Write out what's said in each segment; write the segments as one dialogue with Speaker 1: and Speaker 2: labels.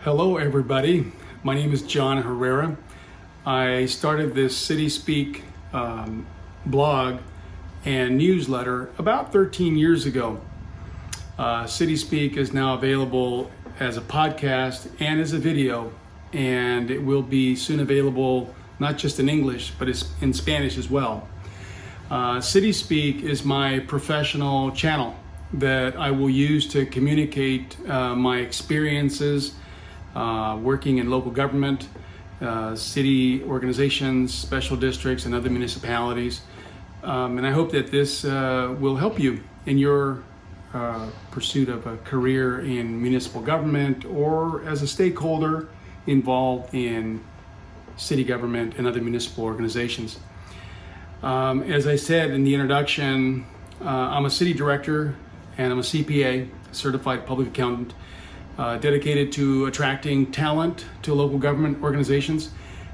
Speaker 1: Hello everybody, my name is John Herrera. I started this CitySpeak blog and newsletter about 13 years ago. CitySpeak is now available as a podcast and as a video, and it will be soon available not just in English but in Spanish as well. CitySpeak is my professional channel that I will use to communicate my experiences working in local government, city organizations, special districts, and other municipalities. And I hope that this will help you in your pursuit of a career in municipal government or as a stakeholder involved in city government and other municipal organizations. As I said in the introduction, I'm a city director and I'm a CPA, certified public accountant, dedicated to attracting talent to local government organizations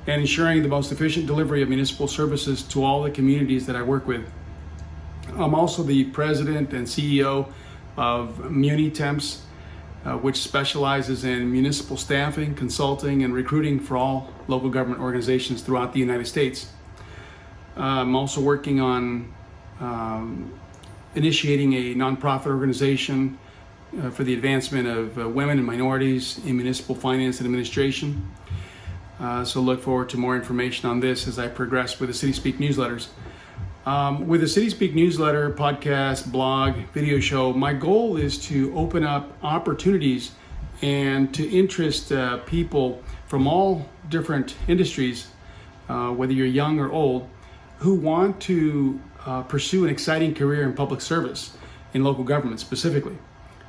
Speaker 1: and ensuring the most efficient delivery of municipal services to all the communities that I work with. I'm also the president and CEO of MuniTemps, which specializes in municipal staffing, consulting, and recruiting for all local government organizations throughout the United States. I'm also working on initiating a nonprofit organization for the advancement of women and minorities in municipal finance and administration. So look forward to more information on this as I progress with the CitySpeak newsletters. With the CitySpeak newsletter, podcast, blog, video show, my goal is to open up opportunities and to interest people from all different industries, whether you're young or old, who want to pursue an exciting career in public service in local government specifically.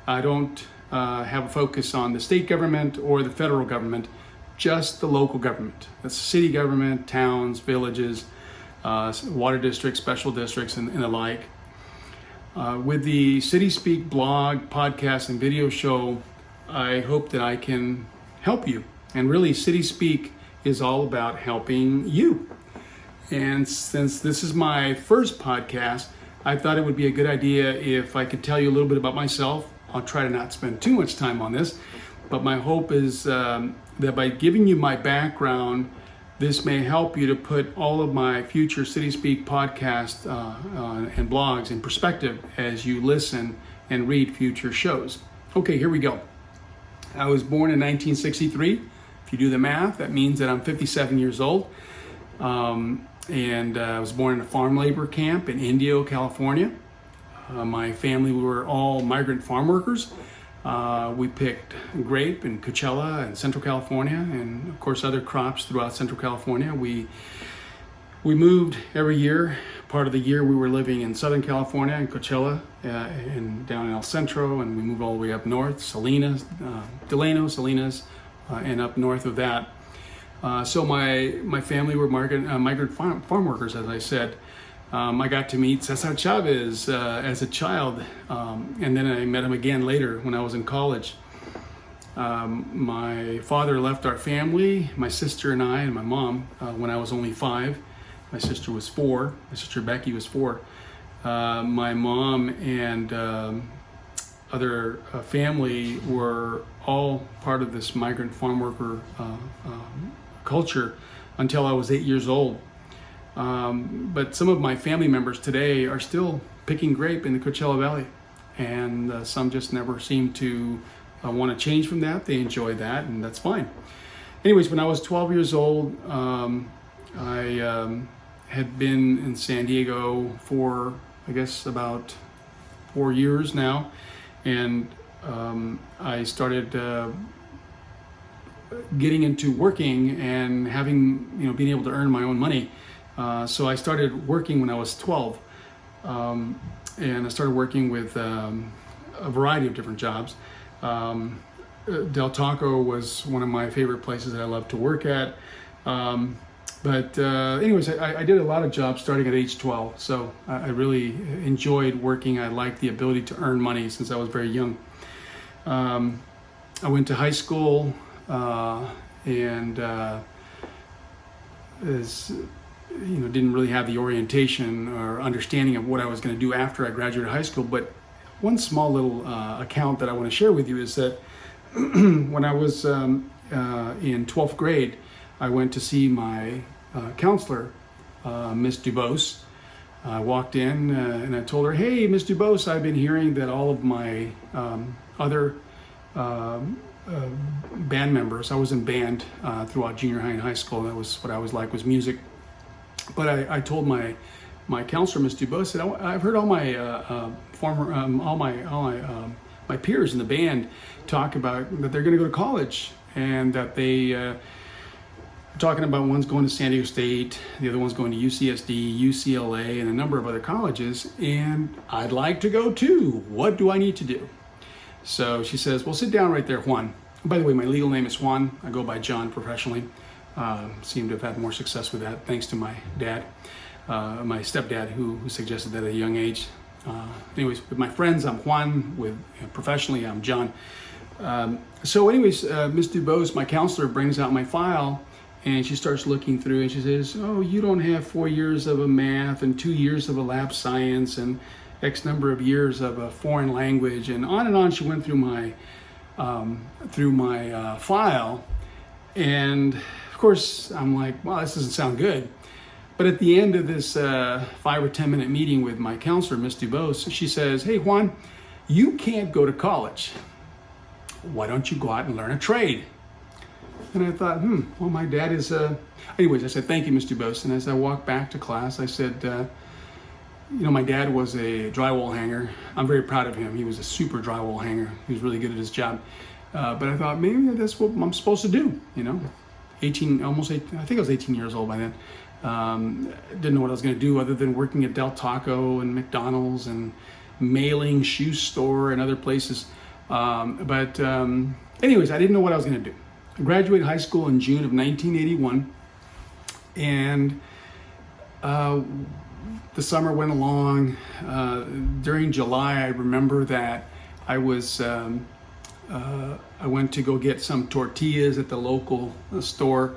Speaker 1: I don't have a focus on the state government or the federal government, just the local government. That's city government, towns, villages, water districts, special districts, and the like. With the CitySpeak blog, podcast, and video show, I hope that I can help you. And really, CitySpeak is all about helping you. And since this is my first podcast, I thought it would be a good idea if I could tell you a little bit about myself. I'll try to not spend too much time on this, but my hope is that by giving you my background, this may help you to put all of my future CitySpeak podcasts and blogs in perspective as you listen and read future shows. Okay, here we go. I was born in 1963. If you do the math, that means that I'm 57 years old. And I was born in a farm labor camp in Indio, California. My family, we were all migrant farm workers. We picked grape in Coachella and Central California, and of course other crops throughout Central California. We moved every year. Part of the year we were living in Southern California in Coachella and down in El Centro, and we moved all the way up north, Salinas, Delano, Salinas, and up north of that. So my family were migrant farm workers, as I said. I got to meet Cesar Chavez as a child, and then I met him again later when I was in college. My father left our family, my sister and I, and my mom, when I was only 5. My sister was 4. My sister Becky was 4. My mom and other family were all part of this migrant farm worker culture until I was 8 years old. But some of my family members today are still picking grape in the Coachella Valley, and some just never seem to want to change from that. They enjoy that, and that's fine. Anyways, when I was 12 years old, I had been in San Diego for, I guess, about 4 years now, and I started getting into working and having, being able to earn my own money. So I started working when I was 12, and I started working with a variety of different jobs. Del Taco was one of my favorite places that I love to work at. Anyways, I did a lot of jobs starting at age 12, so I really enjoyed working. I liked the ability to earn money since I was very young. I went to high school and didn't really have the orientation or understanding of what I was going to do after I graduated high school. But one small little account that I want to share with you is that when I was in 12th grade, I went to see my counselor, Miss Dubose. I walked in and I told her, "Hey, Miss Dubose, I've been hearing that all of my other band members," I was in band throughout junior high and high school. That was what I was like, was music. But I told my counselor, Miss Dubose, said, "I've heard all my my peers in the band talk about that they're going to go to college, and that they talking about one's going to San Diego State, the other one's going to UCSD, UCLA, and a number of other colleges, and I'd like to go too. What do I need to do?" So she says, "Well, sit down right there, Juan." By the way, my legal name is Juan. I go by John professionally. Seem to have had more success with that thanks to my dad, my stepdad, who suggested that at a young age. Anyways, with my friends, I'm Juan. With professionally, I'm John. So anyways, Ms. Dubose, my counselor, brings out my file, and she starts looking through, and she says, "Oh, you don't have 4 years of a math and 2 years of a lab science and X number of years of a foreign language," and on. She went through my file, and of course I'm like, "Wow, this doesn't sound good." But at the end of this 5 or 10 minute meeting with my counselor, Ms. Dubose, she says, "Hey, Juan, you can't go to college. Why don't you go out and learn a trade?" And I thought, well, my dad is, anyways, I said, "Thank you, Ms. Dubose." And as I walked back to class, I said, my dad was a drywall hanger. I'm very proud of him. He was a super drywall hanger. He was really good at his job. But I thought, maybe that's what I'm supposed to do, 18, almost 18, I think I was 18 years old by then. Didn't know what I was going to do other than working at Del Taco and McDonald's and mailing shoe store and other places. Anyways, I didn't know what I was going to do. I graduated high school in June of 1981, and the summer went along. During July, I remember that I went to go get some tortillas at the local store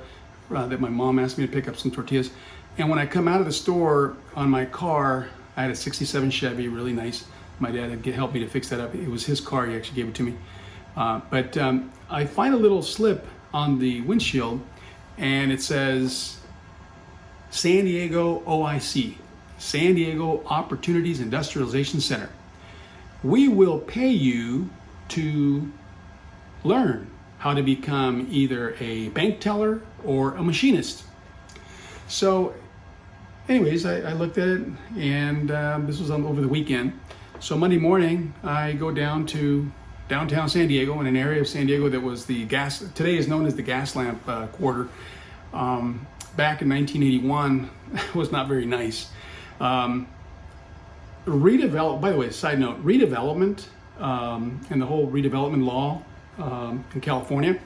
Speaker 1: that my mom asked me to pick up some tortillas. And when I come out of the store, on my car, I had a 67 Chevy, really nice. My dad had helped me to fix that up. It was his car, he actually gave it to me. But I find a little slip on the windshield, and it says San Diego OIC, San Diego Opportunities Industrialization Center. We will pay you to learn how to become either a bank teller or a machinist. So anyways, I looked at it, and this was over the weekend. So Monday morning, I go down to downtown San Diego, in an area of San Diego that was today is known as the gas lamp quarter. Back in 1981, it was not very nice. By the way, side note, redevelopment and the whole redevelopment law in California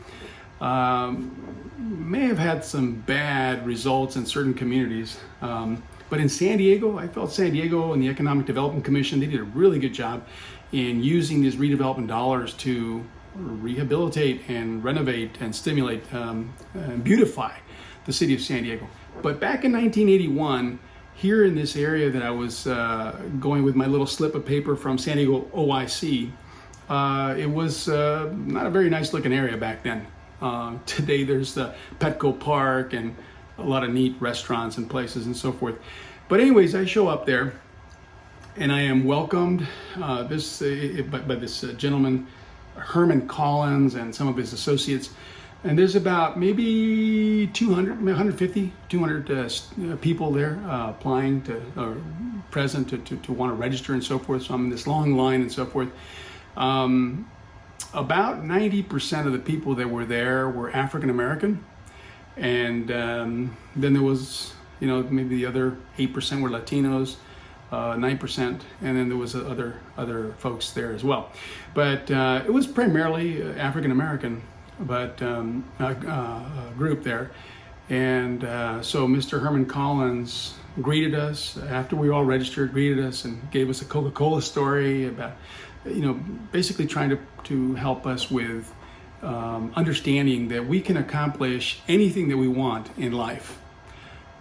Speaker 1: may have had some bad results in certain communities. But in San Diego, I felt San Diego and the Economic Development Commission, they did a really good job in using these redevelopment dollars to rehabilitate and renovate and stimulate and beautify the city of San Diego. But back in 1981, here in this area that I was going with my little slip of paper from San Diego OIC, it was not a very nice looking area back then. Today there's the Petco Park and a lot of neat restaurants and places and so forth. But anyways, I show up there, and I am welcomed by this gentleman, Herman Collins, and some of his associates. And there's about maybe 200 people there applying or present to want to register and so forth. So I'm in this long line and so forth. About 90% of the people that were there were African American. And then there was, maybe the other 8% were Latinos, 9%, and then there was other folks there as well. But it was primarily African American, but group there. And so Mr. Herman Collins greeted us after we all registered, greeted us and gave us a Coca-Cola story about, basically trying to help us with understanding that we can accomplish anything that we want in life,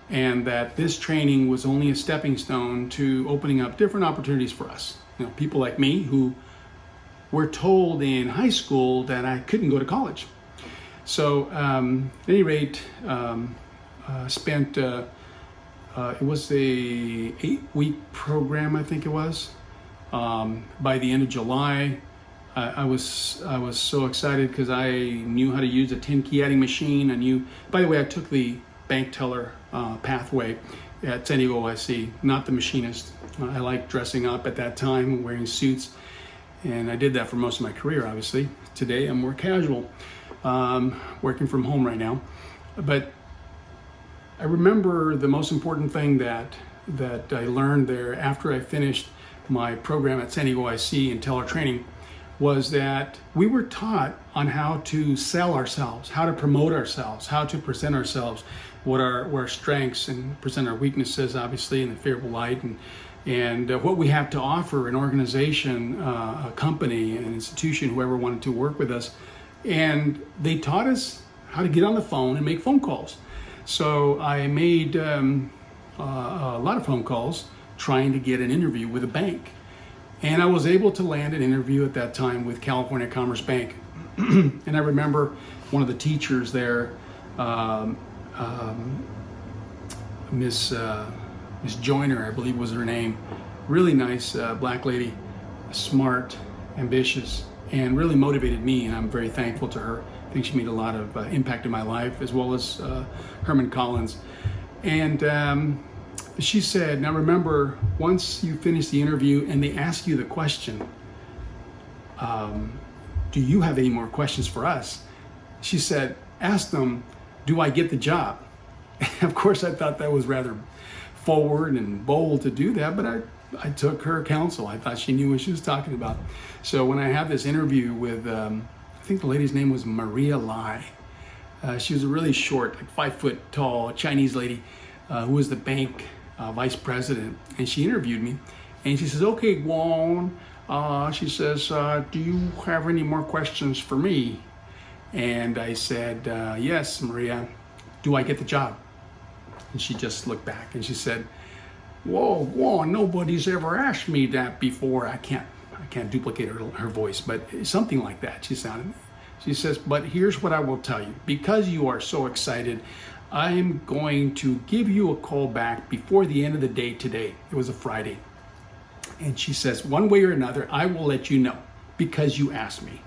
Speaker 1: and that this training was only a stepping stone to opening up different opportunities for us. People like me who were told in high school that I couldn't go to college. So at any rate, spent, it was a 8-week program, I think it was. By the end of July, I was so excited because I knew how to use a 10 key adding machine. I knew, by the way, I took the bank teller pathway at San Diego OIC, not the machinist. I liked dressing up at that time, wearing suits, and I did that for most of my career, obviously. Today I'm more casual, working from home right now. But I remember the most important thing that I learned there after I finished my program at San Diego OIC in teller training was that we were taught on how to sell ourselves, how to promote ourselves, how to present ourselves, what our strengths and present our weaknesses, obviously, in a favorable light, and what we have to offer an organization, a company, an institution, whoever wanted to work with us. And they taught us how to get on the phone and make phone calls. So I made a lot of phone calls trying to get an interview with a bank. And I was able to land an interview at that time with California Commerce Bank. And I remember one of the teachers there, Miss Joyner, I believe was her name. Really nice black lady, smart, ambitious, and really motivated me, and I'm very thankful to her. I think she made a lot of impact in my life, as well as Herman Collins. And she said, now remember, once you finish the interview and they ask you the question, do you have any more questions for us? She said, ask them, do I get the job? Of course, I thought that was rather forward and bold to do that, but I took her counsel. I thought she knew what she was talking about. So when I had this interview with, I think the lady's name was Maria Lai. She was a really short, like 5 foot tall Chinese lady who was the bank vice president. And she interviewed me and she says, okay, Juan, she says, do you have any more questions for me? And I said, yes, Maria, do I get the job? And she just looked back and she said, whoa, nobody's ever asked me that before. I can't duplicate her voice, but something like that she sounded. She says, but here's what I will tell you. Because you are so excited, I'm going to give you a call back before the end of the day today. It was a Friday. And she says, one way or another, I will let you know because you asked me.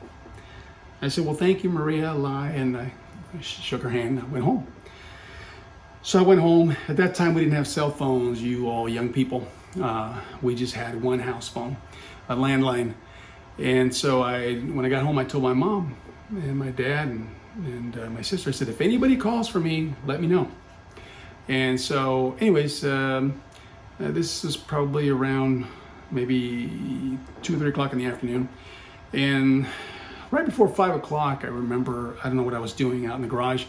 Speaker 1: I said, well, thank you, Maria Lai. And I shook her hand and I went home. So I went home. At that time, we didn't have cell phones, you all young people. We just had one house phone, a landline. And so when I got home, I told my mom and my dad and my sister, I said, if anybody calls for me, let me know. And so anyways, this is probably around maybe 2 or 3 o'clock in the afternoon. And right before 5 o'clock, I remember, I don't know what I was doing out in the garage.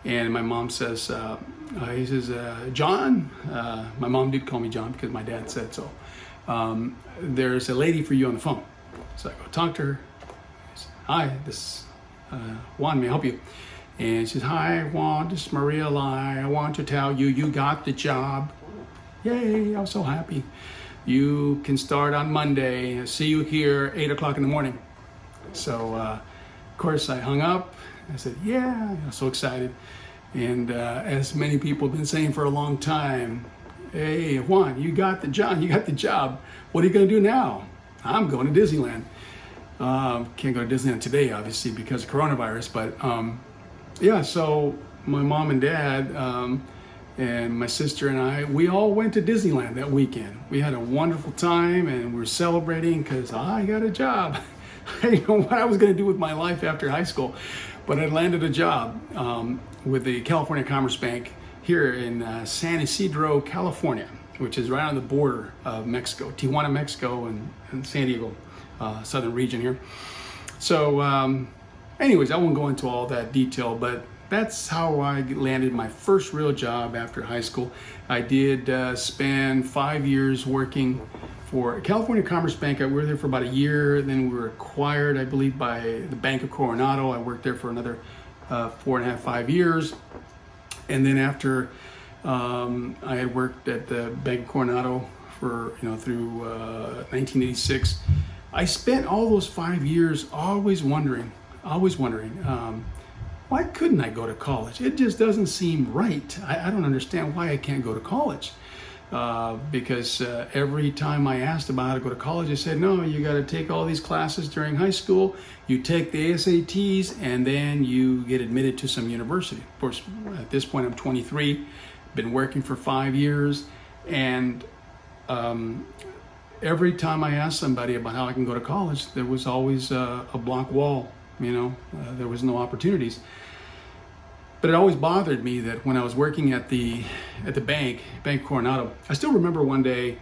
Speaker 1: And my mom says, he says, John, my mom did call me John because my dad said so. There's a lady for you on the phone. So I go talk to her. I said, hi, this is Juan, may I help you? And she says, hi, Juan, this is Maria Lai. I want to tell you, you got the job. Yay, I was so happy. You can start on Monday. I'll see you here 8 o'clock in the morning. So, of course, I hung up. I said, yeah, I was so excited. And as many people have been saying for a long time, hey, Juan, you got the job. What are you going to do now? I'm going to Disneyland. Can't go to Disneyland today, obviously, because of coronavirus. But yeah, so my mom and dad and my sister and I, we all went to Disneyland that weekend. We had a wonderful time and we were celebrating because I got a job. I didn't know what I was going to do with my life after high school. But I landed a job with the California Commerce Bank here in San Isidro, California, which is right on the border of Mexico, Tijuana, Mexico, and San Diego, southern region here. So anyways, I won't go into all that detail, but that's how I landed my first real job after high school. I did spend 5 years working for California Commerce Bank. I worked there for about a year. Then we were acquired, I believe, by the Bank of Coronado. I worked there for another 4.5, 5 years. And then after I had worked at the Bank of Coronado for, through 1986, I spent all those 5 years always wondering, why why couldn't I go to college? It just doesn't seem right. I don't understand why I can't go to college. Because every time I asked about how to go to college, they said, no, you got to take all these classes during high school, you take the SATs, and then you get admitted to some university. Of course, at this point, I'm 23, been working for 5 years, and every time I asked somebody about how I can go to college, there was always a blank wall, there was no opportunities. But it always bothered me that when I was working at the Bank Coronado, I still remember one day,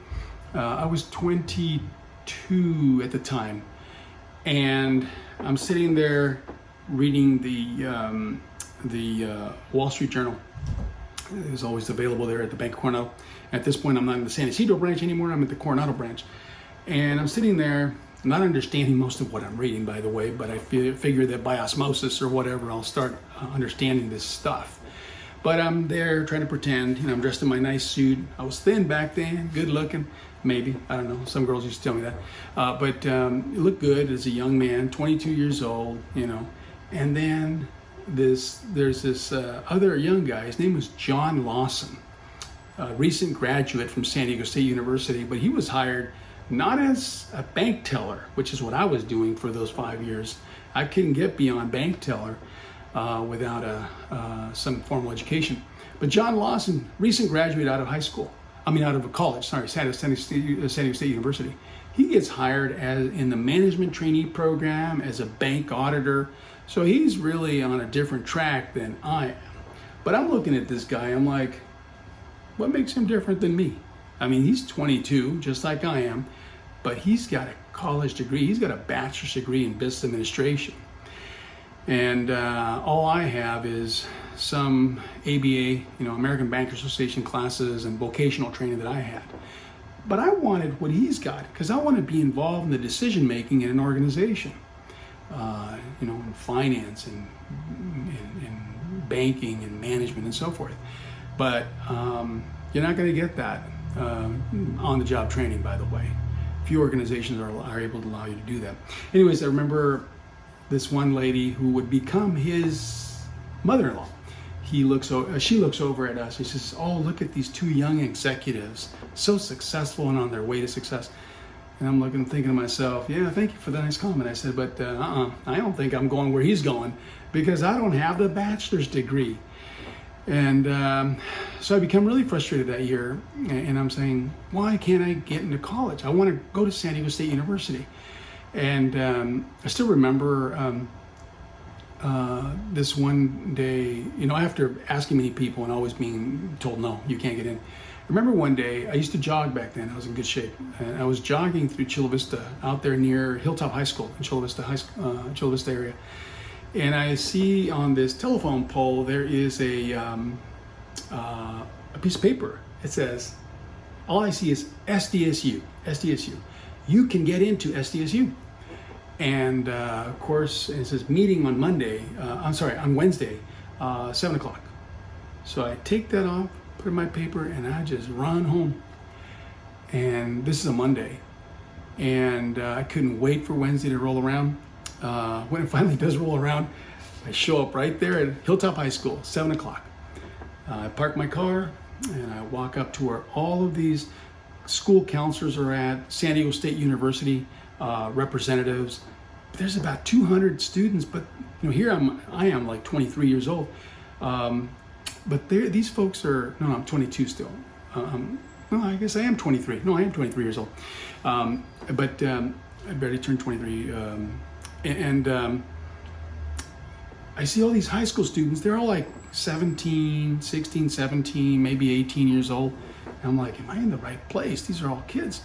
Speaker 1: I was 22 at the time, and I'm sitting there reading the Wall Street Journal. It was always available there at the Bank Coronado. At this point, I'm not in the San Ysidro branch anymore, I'm at the Coronado branch. And I'm sitting there, not understanding most of what I'm reading, by the way, but I figure that by osmosis or whatever, I'll start understanding this stuff. But I'm there trying to pretend, I'm dressed in my nice suit. I was thin back then, good looking, maybe, I don't know, some girls used to tell me that. But it looked good as a young man, 22 years old, And then there's this other young guy, his name was John Lawson, a recent graduate from San Diego State University, but he was hired not as a bank teller, which is what I was doing for those 5 years. I couldn't get beyond bank teller without some formal education. But John Lawson, recent graduate out of college, San Diego State University. He gets hired in the management trainee program as a bank auditor. So he's really on a different track than I am. But I'm looking at this guy, I'm like, what makes him different than me? He's 22, just like I am, but he's got a college degree. He's got a bachelor's degree in business administration. And all I have is some ABA, American Bankers Association classes and vocational training that I had. But I wanted what he's got because I want to be involved in the decision making in an organization, in finance and banking and management and so forth. But you're not going to get that on-the-job training, by the way. Few organizations are able to allow you to do that. Anyways, I remember this one lady who would become his mother-in-law. She looks over at us. She says, "Oh, look at these two young executives, so successful and on their way to success." And I'm thinking to myself, "Yeah, thank you for the nice comment." I said, "But I don't think I'm going where he's going because I don't have the bachelor's degree." And so I become really frustrated that year, and I'm saying, why can't I get into college? I want to go to San Diego State University. And I still remember this one day, after asking many people and always being told, no, you can't get in. I remember one day, I used to jog back then, I was in good shape, and I was jogging through Chula Vista, out there near Hilltop High School, in Chula Vista area. And I see on this telephone pole, there is a piece of paper. It says, all I see is SDSU. You can get into SDSU. And of course, it says meeting on on Wednesday, 7 o'clock. So I take that off, put it in my paper, and I just run home. And this is a Monday. And I couldn't wait for Wednesday to roll around. When it finally does roll around, I show up right there at Hilltop High School, 7 o'clock. I park my car and I walk up to where all of these school counselors are at, San Diego State University representatives. There's about 200 students, but here I am like 23 years old. But these folks are, no, I'm 22 still. No, I guess I am 23. No, I am 23 years old. But I barely turned 23. And I see all these high school students, they're all like 16, 17, maybe 18 years old. And I'm like, am I in the right place? These are all kids.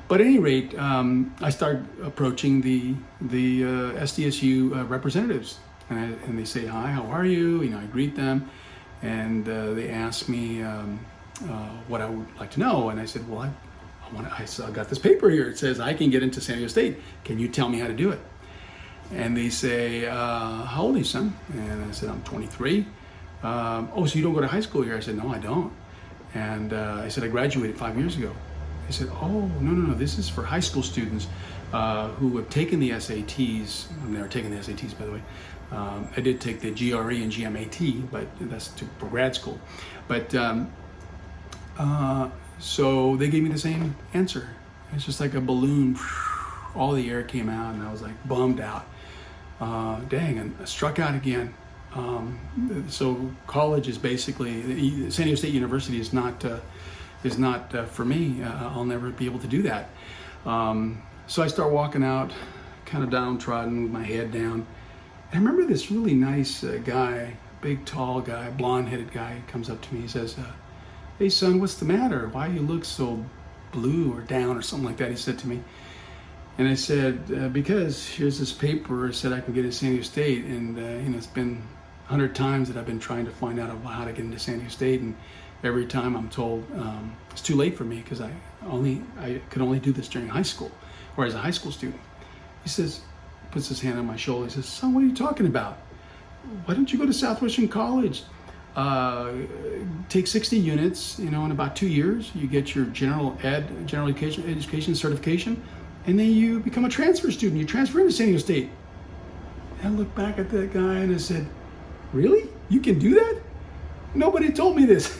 Speaker 1: But at any rate, I start approaching the SDSU representatives, and they say, "Hi, how are you?" I greet them, and they ask me what I would like to know, and I said, "Well, I got this paper here. It says I can get into San Diego State. Can you tell me how to do it?" And they say, "How old are you, son?" And I said, "I'm 23. "Oh, so you don't go to high school here?" I said, "No, I don't." And I said, "I graduated 5 years ago." They said, "Oh, no, this is for high school students. who have taken the SATs. I've never taken the SATs, by the way. I did take the GRE and GMAT, but that's for grad school. But so they gave me the same answer. It's just like a balloon. All the air came out, and I was like bummed out. Dang, and I struck out again. So college is basically, San Diego State University is not for me. I'll never be able to do that. So I start walking out, kind of downtrodden with my head down. And I remember this really nice guy, big, tall guy, blonde-headed guy, comes up to me. He says, "Hey, son, what's the matter? Why you look so blue or down," or something like that, he said to me. And I said, because here's this paper said I can get into San Diego State, and it's been 100 times that I've been trying to find out about how to get into San Diego State, and every time I'm told it's too late for me because I could only do this during high school or as a high school student. He says, puts his hand on my shoulder. He says, "Son, what are you talking about? Why don't you go to Southwestern College? Take 60 units, in about 2 years. You get your general education certification, and then you become a transfer student. You transfer into San Diego State." And I looked back at that guy and I said, "Really? You can do that? Nobody told me this."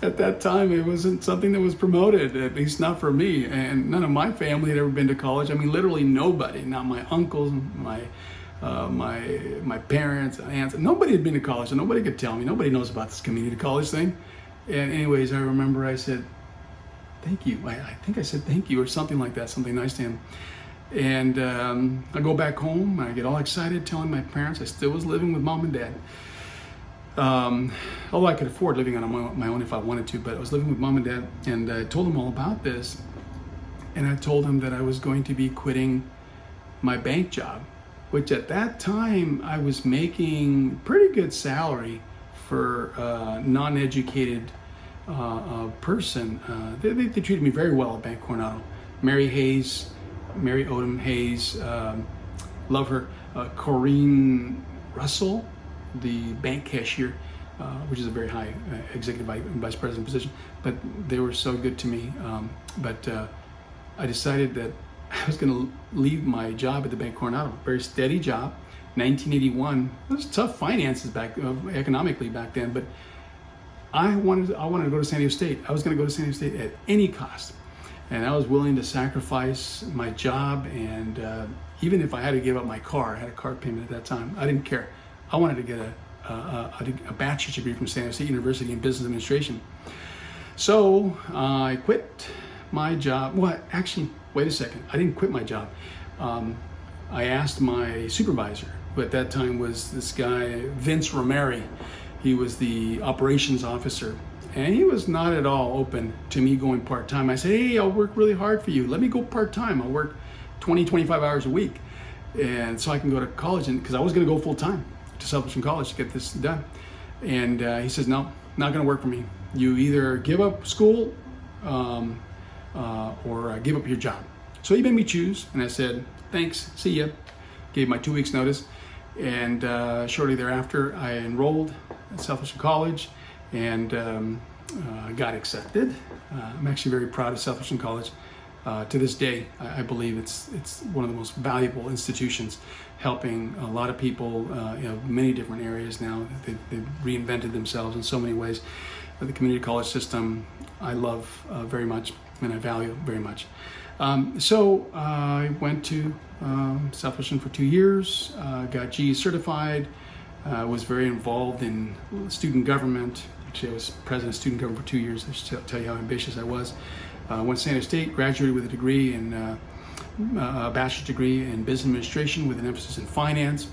Speaker 1: At that time, it wasn't something that was promoted, at least not for me. And none of my family had ever been to college. I mean, literally nobody. Not my uncles, my parents, aunts. Nobody had been to college, and nobody could tell me. Nobody knows about this community college thing. And anyways, I remember I said, "Thank you." I think I said thank you or something like that, something nice to him. And I go back home. I get all excited, telling my parents I still was living with mom and dad. Although I could afford living on my own if I wanted to, but I was living with mom and dad, and I told them all about this. And I told them that I was going to be quitting my bank job, which at that time I was making pretty good salary for a non-educated person. They treated me very well at Bank Coronado. Mary Odom Hayes, love her. Corrine Russell, the bank cashier, which is a very high executive vice president position, but they were so good to me. But I decided that I was going to leave my job at the Bank Coronado, very steady job, 1981. It was tough finances economically back then, but I wanted to go to San Diego State. I was going to go to San Diego State at any cost, and I was willing to sacrifice my job, and even if I had to give up my car. I had a car payment at that time. I didn't care. I wanted to get a bachelor's degree from San Diego State University in business administration. So I quit my job. Well, actually, wait a second. I didn't quit my job. I asked my supervisor, who at that time was this guy, Vince Romeri. He was the operations officer, and he was not at all open to me going part-time. I said, "Hey, I'll work really hard for you. Let me go part-time. I'll work 20, 25 hours a week, and so I can go to college," because I was going to go full-time to Southwestern College to get this done. And he says, "No, not going to work for me. You either give up school or give up your job." So he made me choose, and I said, "Thanks, see ya." Gave my 2 weeks notice, and shortly thereafter I enrolled at Southwestern College and got accepted. I'm actually very proud of Southwestern College. To this day, I believe it's one of the most valuable institutions, helping a lot of people, many different areas now. They've reinvented themselves in so many ways. The community college system I love very much, and I value very much. So I went to Southwestern for 2 years, got GE certified, was very involved in student government. Actually, I was president of student government for 2 years. I should tell you how ambitious I was. Went to San Diego State, graduated with a degree in a bachelor's degree in business administration with an emphasis in finance.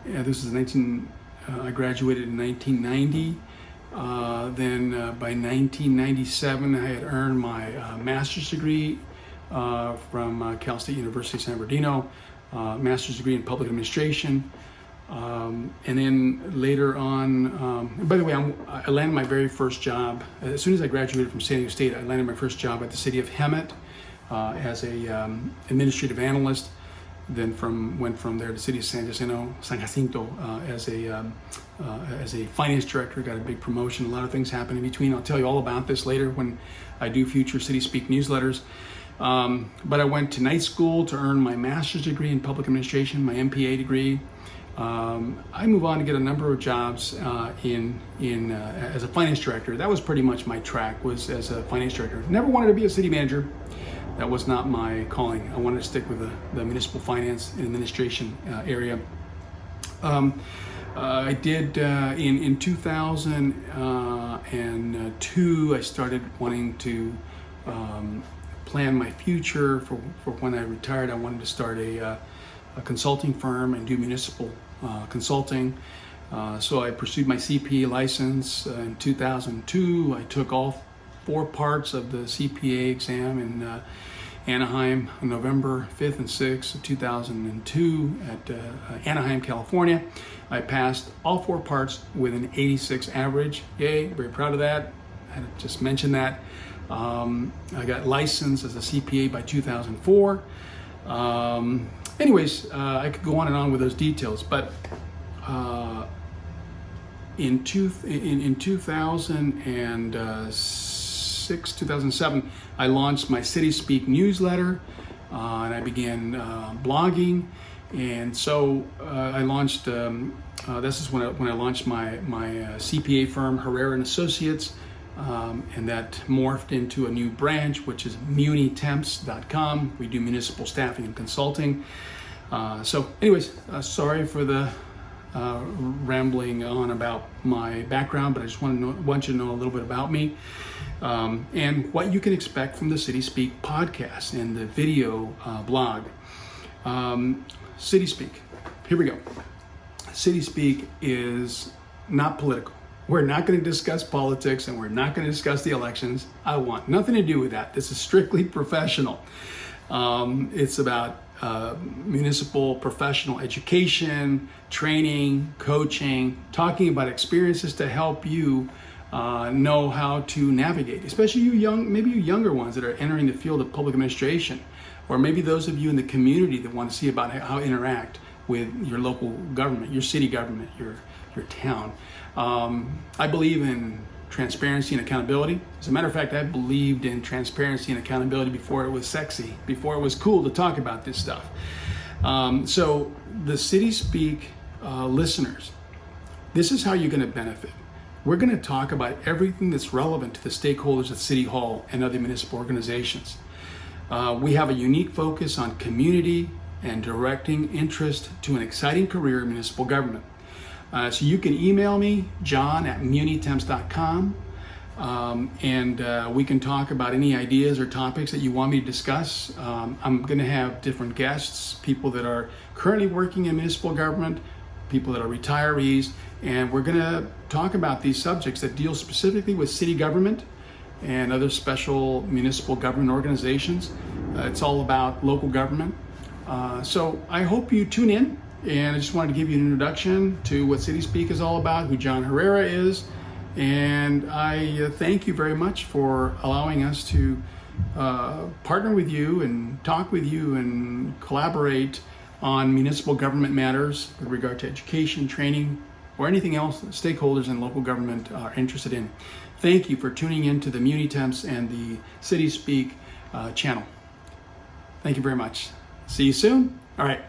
Speaker 1: This is I graduated in 1990. Then by 1997, I had earned my master's degree from Cal State University, San Bernardino, master's degree in public administration. And then later on, by the way, I landed my very first job. As soon as I graduated from San Diego State, I landed my first job at the city of Hemet as a administrative analyst. Then went from there to the city of San Jacinto as a finance director. Got a big promotion. A lot of things happened in between. I'll tell you all about this later when I do future CitySpeak newsletters. But I went to night school to earn my master's degree in public administration, my MPA degree. I moved on to get a number of jobs as a finance director. That was pretty much my track, was as a finance director. Never wanted to be a city manager. That was not my calling. I wanted to stick with the municipal finance and administration area. I did in 2002. I started wanting to plan my future for when I retired. I wanted to start a consulting firm and do municipal consulting. So I pursued my CPA license in 2002. I took all 4 parts of the CPA exam in Anaheim on November 5th and 6th of 2002 at Anaheim, California. I passed all 4 parts with an 86 average. Yay, very proud of that. I had to just mention that. I got licensed as a CPA by 2004. Anyways, I could go on and on with those details, but in 2006, 2007, I launched my CitySpeak newsletter, and I began blogging. And so I launched. This is when I launched my CPA firm, Herrera and Associates, and that morphed into a new branch, which is MuniTemps.com. We do municipal staffing and consulting. So, anyways, sorry for the rambling on about my background, but I just want you to know a little bit about me and what you can expect from the CitySpeak podcast and the video blog. CitySpeak, here we go. CitySpeak is not political. We're not going to discuss politics, and we're not going to discuss the elections. I want nothing to do with that. This is strictly professional. It's about municipal professional education, training, coaching, talking about experiences to help you know how to navigate, especially maybe you younger ones that are entering the field of public administration, or maybe those of you in the community that want to see about how to interact with your local government, your city government, your town. I believe in transparency and accountability. As a matter of fact, I believed in transparency and accountability before it was sexy, before it was cool to talk about this stuff. So the CitySpeak listeners, this is how you're going to benefit. We're going to talk about everything that's relevant to the stakeholders at City Hall and other municipal organizations. We have a unique focus on community and directing interest to an exciting career in municipal government. So you can email me, john@munitemps.com, and we can talk about any ideas or topics that you want me to discuss. I'm going to have different guests, people that are currently working in municipal government, people that are retirees, and we're going to talk about these subjects that deal specifically with city government and other special municipal government organizations. It's all about local government. So I hope you tune in, and I just wanted to give you an introduction to what CitySpeak is all about, who John Herrera is, and I thank you very much for allowing us to partner with you and talk with you and collaborate on municipal government matters with regard to education, training, or anything else that stakeholders in local government are interested in. Thank you for tuning in to the MuniTemps and the CitySpeak channel. Thank you very much. See you soon. All right.